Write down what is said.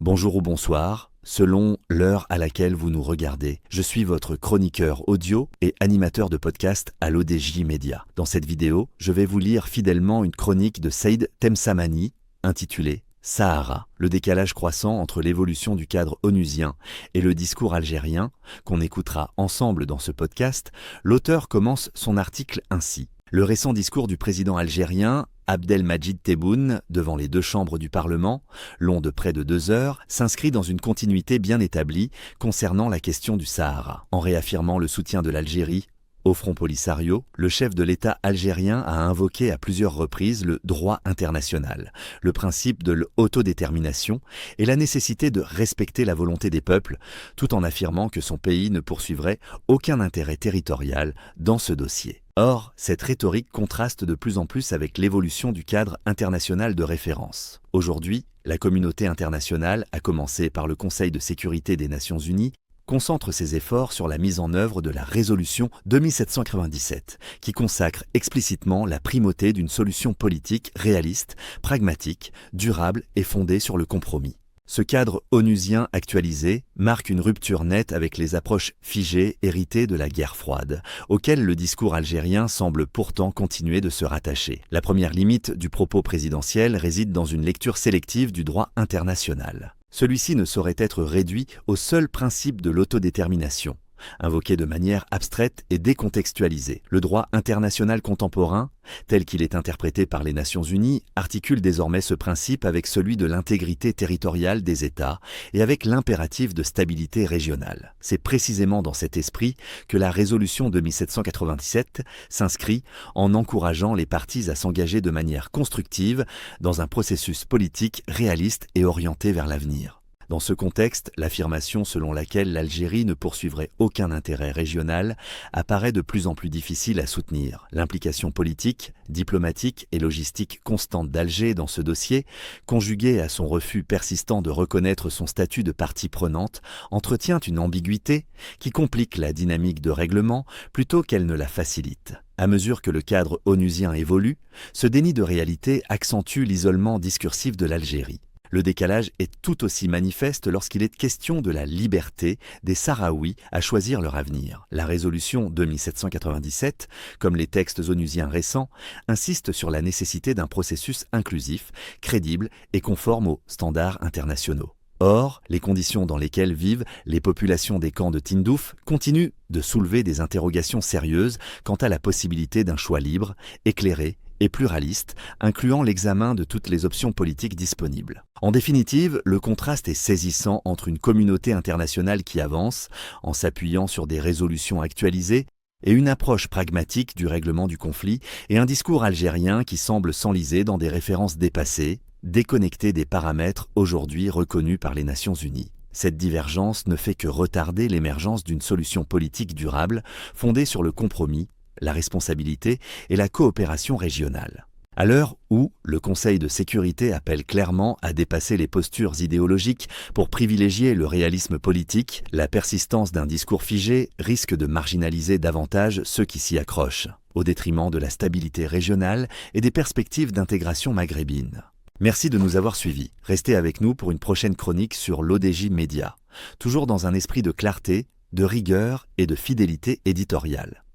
Bonjour ou bonsoir, selon l'heure à laquelle vous nous regardez. Je suis votre chroniqueur audio et animateur de podcast à l'ODJ Média. Dans cette vidéo, je vais vous lire fidèlement une chronique de Saïd Temsamani intitulée Sahara, le décalage croissant entre l'évolution du cadre onusien et le discours algérien, qu'on écoutera ensemble dans ce podcast. L'auteur commence son article ainsi. Le récent discours du président algérien Abdelmadjid Tebboune devant les deux chambres du Parlement, long de près de 2 heures, s'inscrit dans une continuité bien établie concernant la question du Sahara. En réaffirmant le soutien de l'Algérie au Front Polisario, le chef de l'État algérien a invoqué à plusieurs reprises le droit international, le principe de l'autodétermination et la nécessité de respecter la volonté des peuples, tout en affirmant que son pays ne poursuivrait aucun intérêt territorial dans ce dossier. Or, cette rhétorique contraste de plus en plus avec l'évolution du cadre international de référence. Aujourd'hui, la communauté internationale, à commencer par le Conseil de sécurité des Nations Unies, concentre ses efforts sur la mise en œuvre de la résolution 2797, qui consacre explicitement la primauté d'une solution politique réaliste, pragmatique, durable et fondée sur le compromis. Ce cadre onusien actualisé marque une rupture nette avec les approches figées héritées de la guerre froide, auxquelles le discours algérien semble pourtant continuer de se rattacher. La première limite du propos présidentiel réside dans une lecture sélective du droit international. Celui-ci ne saurait être réduit au seul principe de l'autodétermination, invoqué de manière abstraite et décontextualisée. Le droit international contemporain, tel qu'il est interprété par les Nations Unies, articule désormais ce principe avec celui de l'intégrité territoriale des États et avec l'impératif de stabilité régionale. C'est précisément dans cet esprit que la résolution de 1797 s'inscrit en encourageant les parties à s'engager de manière constructive dans un processus politique réaliste et orienté vers l'avenir. Dans ce contexte, l'affirmation selon laquelle l'Algérie ne poursuivrait aucun intérêt régional apparaît de plus en plus difficile à soutenir. L'implication politique, diplomatique et logistique constante d'Alger dans ce dossier, conjuguée à son refus persistant de reconnaître son statut de partie prenante, entretient une ambiguïté qui complique la dynamique de règlement plutôt qu'elle ne la facilite. À mesure que le cadre onusien évolue, ce déni de réalité accentue l'isolement discursif de l'Algérie. Le décalage est tout aussi manifeste lorsqu'il est question de la liberté des Sahraouis à choisir leur avenir. La résolution 2797, comme les textes onusiens récents, insiste sur la nécessité d'un processus inclusif, crédible et conforme aux standards internationaux. Or, les conditions dans lesquelles vivent les populations des camps de Tindouf continuent de soulever des interrogations sérieuses quant à la possibilité d'un choix libre, éclairé et pluraliste, incluant l'examen de toutes les options politiques disponibles. En définitive, le contraste est saisissant entre une communauté internationale qui avance, en s'appuyant sur des résolutions actualisées, et une approche pragmatique du règlement du conflit, et un discours algérien qui semble s'enliser dans des références dépassées, déconnectées des paramètres aujourd'hui reconnus par les Nations Unies. Cette divergence ne fait que retarder l'émergence d'une solution politique durable, fondée sur le compromis, la responsabilité et la coopération régionale. À l'heure où le Conseil de sécurité appelle clairement à dépasser les postures idéologiques pour privilégier le réalisme politique, la persistance d'un discours figé risque de marginaliser davantage ceux qui s'y accrochent, au détriment de la stabilité régionale et des perspectives d'intégration maghrébine. Merci de nous avoir suivis. Restez avec nous pour une prochaine chronique sur l'ODJ Média, toujours dans un esprit de clarté, de rigueur et de fidélité éditoriale.